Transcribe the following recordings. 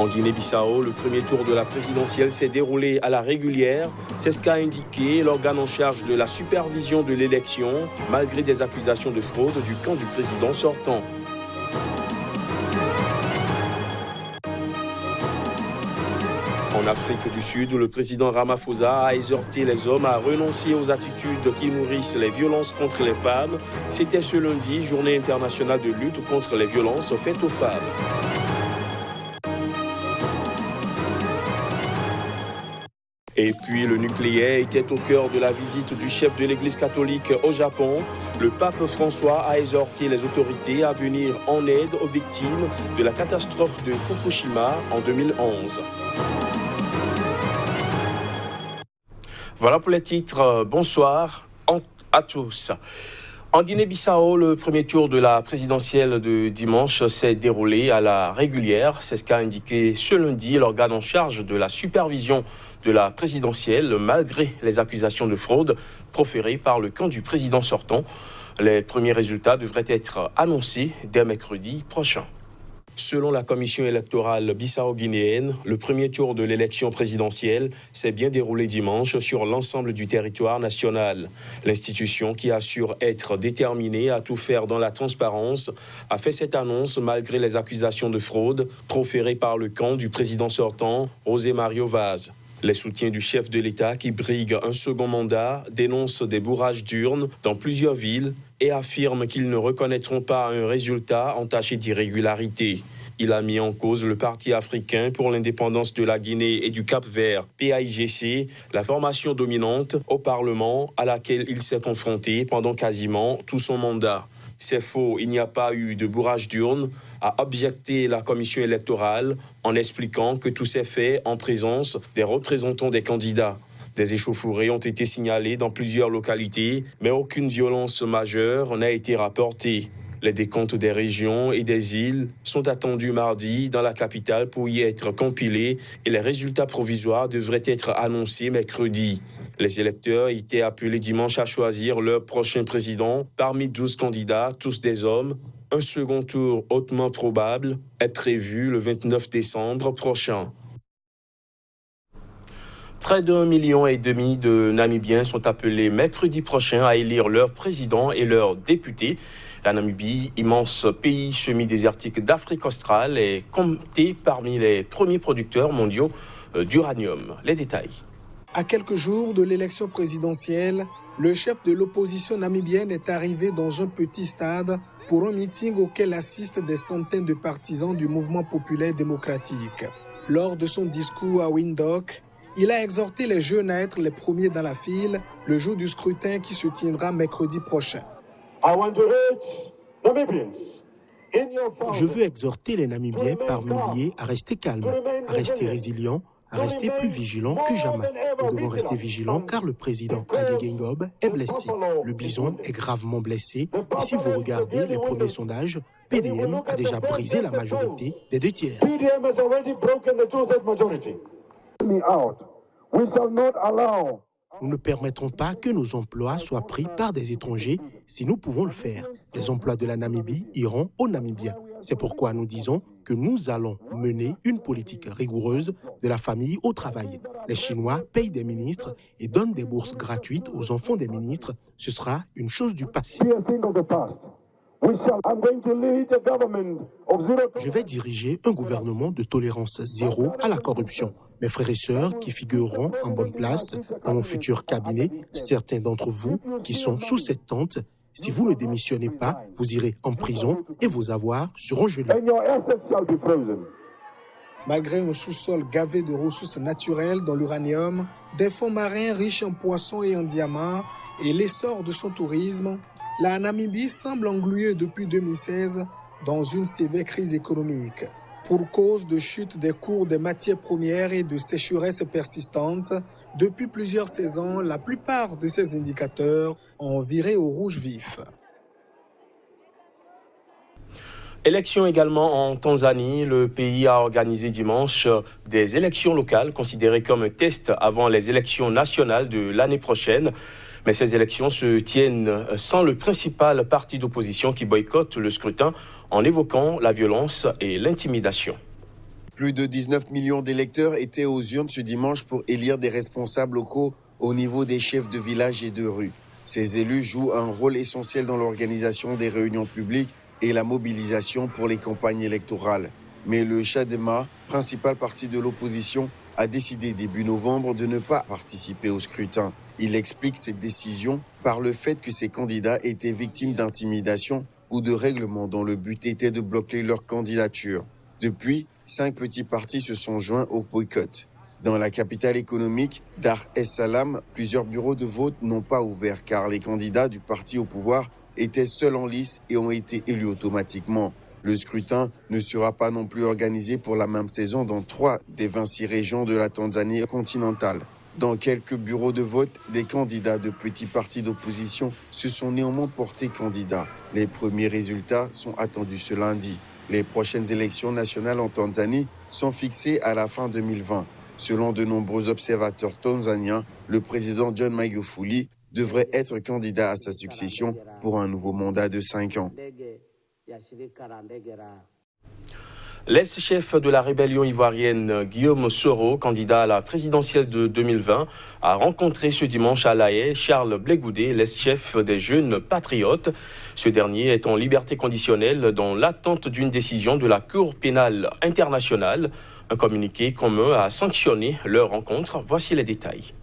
En Guinée-Bissau, le premier tour de la présidentielle s'est déroulé à la régulière. C'est ce qu'a indiqué l'organe en charge de la supervision de l'élection, malgré des accusations de fraude du camp du président sortant. En Afrique du Sud, le président Ramaphosa a exhorté les hommes à renoncer aux attitudes qui nourrissent les violences contre les femmes. C'était ce lundi, journée internationale de lutte contre les violences faites aux femmes. Et puis le nucléaire était au cœur de la visite du chef de l'Église catholique au Japon. Le pape François a exhorté les autorités à venir en aide aux victimes de la catastrophe de Fukushima en 2011. Voilà pour les titres. Bonsoir à tous. En Guinée-Bissau, le premier tour de la présidentielle de dimanche s'est déroulé à la régulière. C'est ce qu'a indiqué ce lundi l'organe en charge de la supervision de la présidentielle, malgré les accusations de fraude proférées par le camp du président sortant. Les premiers résultats devraient être annoncés dès mercredi prochain. Selon la commission électorale bissau-guinéenne, le premier tour de l'élection présidentielle s'est bien déroulé dimanche sur l'ensemble du territoire national. L'institution, qui assure être déterminée à tout faire dans la transparence, a fait cette annonce malgré les accusations de fraude proférées par le camp du président sortant, José Mario Vaz. Les soutiens du chef de l'État, qui brigue un second mandat, dénoncent des bourrages d'urnes dans plusieurs villes et affirment qu'ils ne reconnaîtront pas un résultat entaché d'irrégularité. Il a mis en cause le Parti africain pour l'indépendance de la Guinée et du Cap-Vert, PAIGC, la formation dominante au Parlement à laquelle il s'est confronté pendant quasiment tout son mandat. C'est faux, il n'y a pas eu de bourrage d'urnes, a objecté la commission électorale en expliquant que tout s'est fait en présence des représentants des candidats. Des échauffourées ont été signalées dans plusieurs localités, mais aucune violence majeure n'a été rapportée. Les décomptes des régions et des îles sont attendus mardi dans la capitale pour y être compilés et les résultats provisoires devraient être annoncés mercredi. Les électeurs étaient appelés dimanche à choisir leur prochain président parmi 12 candidats, tous des hommes. Un second tour hautement probable est prévu le 29 décembre prochain. Près d'1,5 million de Namibiens sont appelés mercredi prochain à élire leur président et leurs députés. La Namibie, immense pays semi-désertique d'Afrique australe, est compté parmi les premiers producteurs mondiaux d'uranium. Les détails. À quelques jours de l'élection présidentielle, le chef de l'opposition namibienne est arrivé dans un petit stade pour un meeting auquel assistent des centaines de partisans du mouvement populaire démocratique. Lors de son discours à Windhoek, il a exhorté les jeunes à être les premiers dans la file le jour du scrutin qui se tiendra mercredi prochain. Je veux exhorter les Namibiens par milliers à rester calmes, à rester résilients, à rester plus vigilants que jamais. Nous devons rester vigilants car le président Hage Geingob est blessé. Le bison est gravement blessé et si vous regardez les premiers sondages, PDM a déjà brisé la majorité des 2 tiers. Nous ne permettrons pas que nos emplois soient pris par des étrangers si nous pouvons le faire. Les emplois de la Namibie iront aux Namibiens. C'est pourquoi nous disons que nous allons mener une politique rigoureuse de la famille au travail. Les Chinois payent des ministres et donnent des bourses gratuites aux enfants des ministres. Ce sera une chose du passé. Je vais diriger un gouvernement de tolérance zéro à la corruption. Mes frères et sœurs qui figureront en bonne place dans mon futur cabinet, certains d'entre vous qui sont sous cette tente, si vous ne démissionnez pas, vous irez en prison et vos avoirs seront gelés. Malgré un sous-sol gavé de ressources naturelles dans l'uranium, des fonds marins riches en poissons et en diamants et l'essor de son tourisme, la Namibie semble engluée depuis 2016 dans une sévère crise économique. Pour cause de chute des cours des matières premières et de sécheresse persistante, depuis plusieurs saisons, la plupart de ces indicateurs ont viré au rouge vif. Élections également en Tanzanie. Le pays a organisé dimanche des élections locales considérées comme un test avant les élections nationales de l'année prochaine. Mais ces élections se tiennent sans le principal parti d'opposition qui boycotte le scrutin en évoquant la violence et l'intimidation. Plus de 19 millions d'électeurs étaient aux urnes ce dimanche pour élire des responsables locaux au niveau des chefs de village et de rue. Ces élus jouent un rôle essentiel dans l'organisation des réunions publiques et la mobilisation pour les campagnes électorales. Mais le Chadema, principal parti de l'opposition, a décidé début novembre de ne pas participer au scrutin. Il explique cette décision par le fait que ses candidats étaient victimes d'intimidation ou de règlements dont le but était de bloquer leur candidature. Depuis, 5 petits partis se sont joints au boycott. Dans la capitale économique, Dar es Salaam, plusieurs bureaux de vote n'ont pas ouvert car les candidats du parti au pouvoir étaient seuls en lice et ont été élus automatiquement. Le scrutin ne sera pas non plus organisé pour la même saison dans 3 des 26 régions de la Tanzanie continentale. Dans quelques bureaux de vote, des candidats de petits partis d'opposition se sont néanmoins portés candidats. Les premiers résultats sont attendus ce lundi. Les prochaines élections nationales en Tanzanie sont fixées à la fin 2020. Selon de nombreux observateurs tanzaniens, le président John Magufuli devrait être candidat à sa succession pour un nouveau mandat de 5 ans. L'ex-chef de la rébellion ivoirienne Guillaume Soro, candidat à la présidentielle de 2020, a rencontré ce dimanche à La Haye Charles Blé Goudé, l'ex-chef des Jeunes Patriotes. Ce dernier est en liberté conditionnelle dans l'attente d'une décision de la Cour pénale internationale. Un communiqué commun a sanctionné leur rencontre. Voici les détails.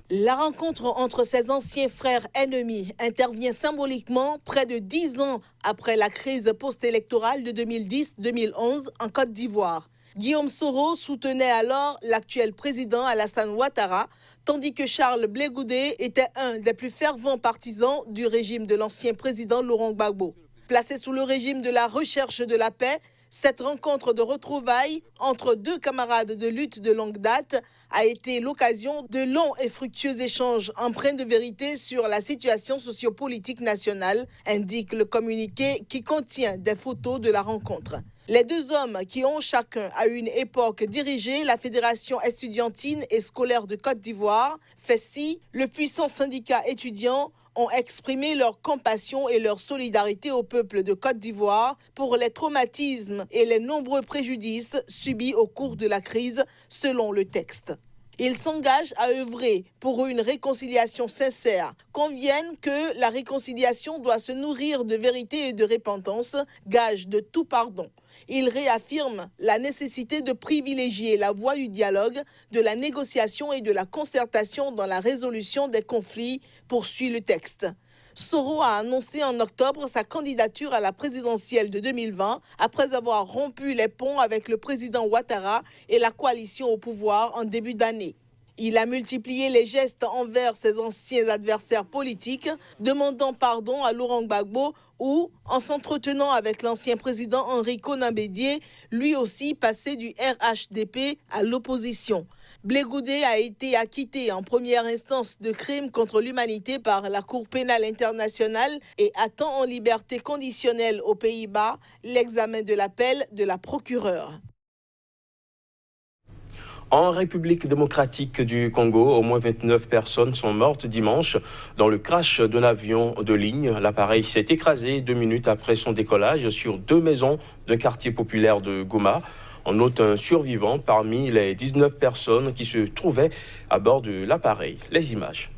La rencontre entre ces anciens frères ennemis intervient symboliquement près de 10 ans après la crise post-électorale de 2010-2011 en Côte d'Ivoire. Guillaume Soro soutenait alors l'actuel président Alassane Ouattara, tandis que Charles Blé Goudé était un des plus fervents partisans du régime de l'ancien président Laurent Gbagbo. Placé sous le régime de la recherche de la paix, cette rencontre de retrouvailles entre 2 camarades de lutte de longue date a été l'occasion de longs et fructueux échanges empreints de vérité sur la situation sociopolitique nationale, indique le communiqué qui contient des photos de la rencontre. Les 2 hommes qui ont chacun à une époque dirigé la Fédération estudiantine et scolaire de Côte d'Ivoire, FESI, le puissant syndicat étudiant, ont exprimé leur compassion et leur solidarité au peuple de Côte d'Ivoire pour les traumatismes et les nombreux préjudices subis au cours de la crise, selon le texte. Ils s'engagent à œuvrer pour une réconciliation sincère, conviennent que la réconciliation doit se nourrir de vérité et de repentance, gage de tout pardon. Ils réaffirment la nécessité de privilégier la voie du dialogue, de la négociation et de la concertation dans la résolution des conflits, poursuit le texte. Soro a annoncé en octobre sa candidature à la présidentielle de 2020 après avoir rompu les ponts avec le président Ouattara et la coalition au pouvoir en début d'année. Il a multiplié les gestes envers ses anciens adversaires politiques, demandant pardon à Laurent Gbagbo ou, en s'entretenant avec l'ancien président Henri Konan Bédié, lui aussi passé du RHDP à l'opposition. Blé Goudé a été acquitté en première instance de crimes contre l'humanité par la Cour pénale internationale et attend en liberté conditionnelle aux Pays-Bas l'examen de l'appel de la procureure. En République démocratique du Congo, au moins 29 personnes sont mortes dimanche dans le crash d'un avion de ligne. L'appareil s'est écrasé 2 minutes après son décollage sur 2 maisons d'un quartier populaire de Goma. On note un survivant parmi les 19 personnes qui se trouvaient à bord de l'appareil. Les images.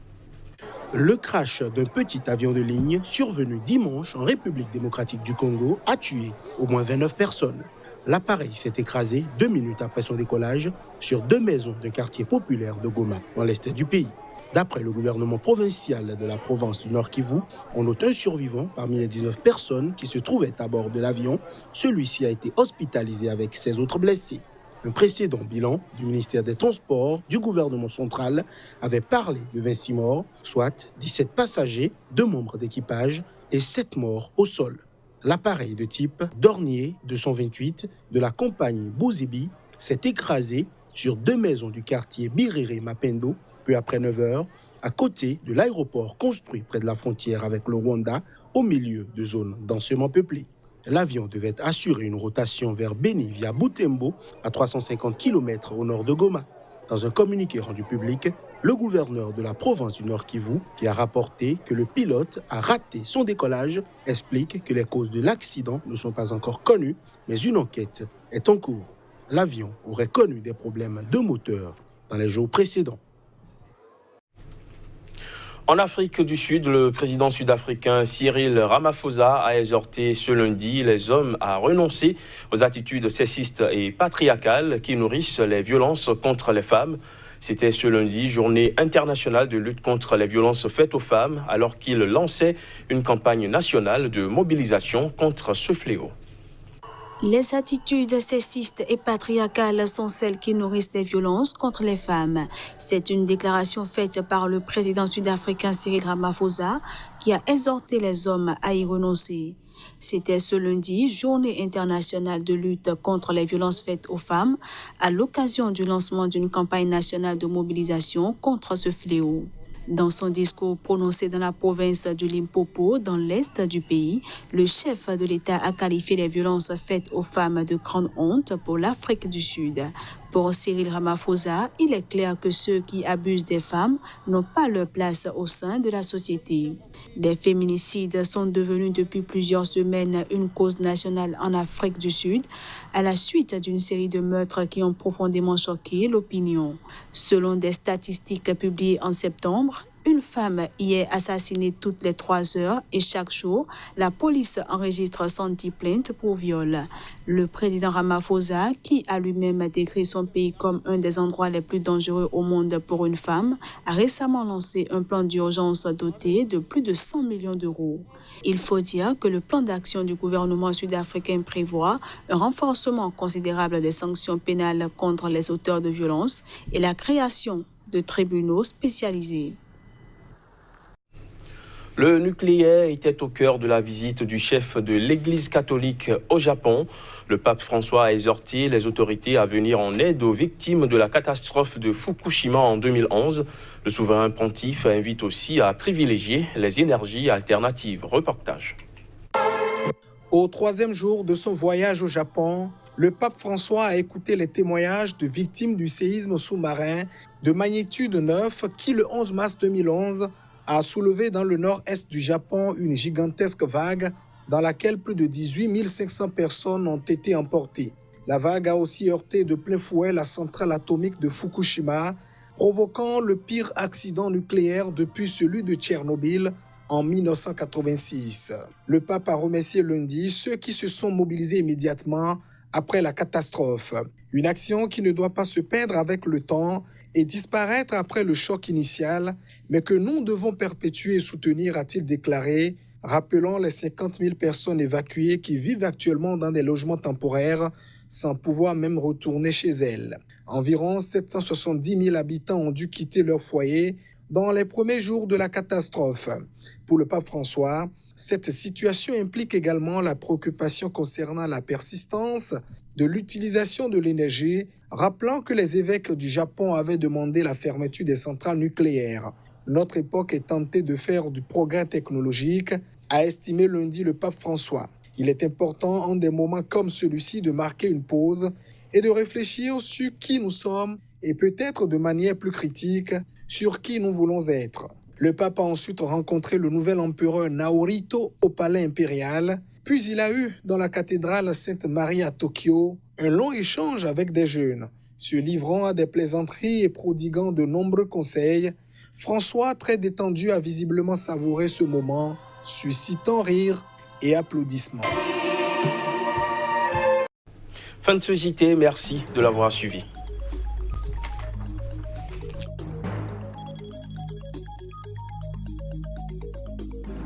Le crash d'un petit avion de ligne survenu dimanche en République démocratique du Congo a tué au moins 29 personnes. L'appareil s'est écrasé 2 minutes après son décollage sur 2 maisons d'un quartier populaire de Goma, dans l'est du pays. D'après le gouvernement provincial de la province du Nord Kivu, on note un survivant parmi les 19 personnes qui se trouvaient à bord de l'avion. Celui-ci a été hospitalisé avec 16 autres blessés. Un précédent bilan du ministère des Transports du gouvernement central avait parlé de 26 morts, soit 17 passagers, 2 membres d'équipage et 7 morts au sol. L'appareil de type Dornier 228 de la compagnie Bouzibi s'est écrasé sur 2 maisons du quartier Birere Mapendo, peu après 9 heures, à côté de l'aéroport construit près de la frontière avec le Rwanda, au milieu de zones densément peuplées. L'avion devait assurer une rotation vers Beni via Butembo, à 350 km au nord de Goma. Dans un communiqué rendu public, le gouverneur de la province du Nord Kivu, qui a rapporté que le pilote a raté son décollage, explique que les causes de l'accident ne sont pas encore connues, mais une enquête est en cours. l'avion aurait connu des problèmes de moteur dans les jours précédents. En Afrique du Sud, le président sud-africain Cyril Ramaphosa a exhorté ce lundi les hommes à renoncer aux attitudes sexistes et patriarcales qui nourrissent les violences contre les femmes. C'était ce lundi, journée internationale de lutte contre les violences faites aux femmes, alors qu'il lançait une campagne nationale de mobilisation contre ce fléau. Les attitudes sexistes et patriarcales sont celles qui nourrissent les violences contre les femmes. C'est une déclaration faite par le président sud-africain Cyril Ramaphosa qui a exhorté les hommes à y renoncer. C'était ce lundi, journée internationale de lutte contre les violences faites aux femmes, à l'occasion du lancement d'une campagne nationale de mobilisation contre ce fléau. Dans son discours prononcé dans la province du Limpopo, dans l'est du pays, le chef de l'État a qualifié les violences faites aux femmes de grande honte pour l'Afrique du Sud. Pour Cyril Ramaphosa, il est clair que ceux qui abusent des femmes n'ont pas leur place au sein de la société. Les féminicides sont devenus depuis plusieurs semaines une cause nationale en Afrique du Sud, à la suite d'une série de meurtres qui ont profondément choqué l'opinion. Selon des statistiques publiées en septembre, une femme y est assassinée toutes les 3 heures et chaque jour, la police enregistre 110 plaintes pour viol. Le président Ramaphosa, qui a lui-même décrit son pays comme un des endroits les plus dangereux au monde pour une femme, a récemment lancé un plan d'urgence doté de plus de 100 millions d'euros. Il faut dire que le plan d'action du gouvernement sud-africain prévoit un renforcement considérable des sanctions pénales contre les auteurs de violences et la création de tribunaux spécialisés. Le nucléaire était au cœur de la visite du chef de l'Église catholique au Japon. Le pape François a exhorté les autorités à venir en aide aux victimes de la catastrophe de Fukushima en 2011. Le souverain pontife invite aussi à privilégier les énergies alternatives. Reportage. Au 3e jour de son voyage au Japon, le pape François a écouté les témoignages de victimes du séisme sous-marin de magnitude 9 qui, le 11 mars 2011, a soulevé dans le nord-est du Japon une gigantesque vague dans laquelle plus de 18 500 personnes ont été emportées. La vague a aussi heurté de plein fouet la centrale atomique de Fukushima, provoquant le pire accident nucléaire depuis celui de Tchernobyl en 1986. Le pape a remercié lundi ceux qui se sont mobilisés immédiatement après la catastrophe. Une action qui ne doit pas se perdre avec le temps et disparaître après le choc initial, mais que nous devons perpétuer et soutenir, a-t-il déclaré, rappelant les 50 000 personnes évacuées qui vivent actuellement dans des logements temporaires sans pouvoir même retourner chez elles. Environ 770 000 habitants ont dû quitter leur foyer dans les premiers jours de la catastrophe. Pour le pape François, cette situation implique également la préoccupation concernant la persistance de l'utilisation de l'énergie, rappelant que les évêques du Japon avaient demandé la fermeture des centrales nucléaires. Notre époque est tentée de faire du progrès technologique, a estimé lundi le pape François. Il est important en des moments comme celui-ci de marquer une pause et de réfléchir sur qui nous sommes et peut-être de manière plus critique sur qui nous voulons être. Le pape a ensuite rencontré le nouvel empereur Naruhito au palais impérial, puis il a eu dans la cathédrale Sainte-Marie à Tokyo un long échange avec des jeunes. Se livrant à des plaisanteries et prodiguant de nombreux conseils, François, très détendu, a visiblement savouré ce moment, suscitant rires et applaudissements. Fin de ce JT, merci de l'avoir suivi.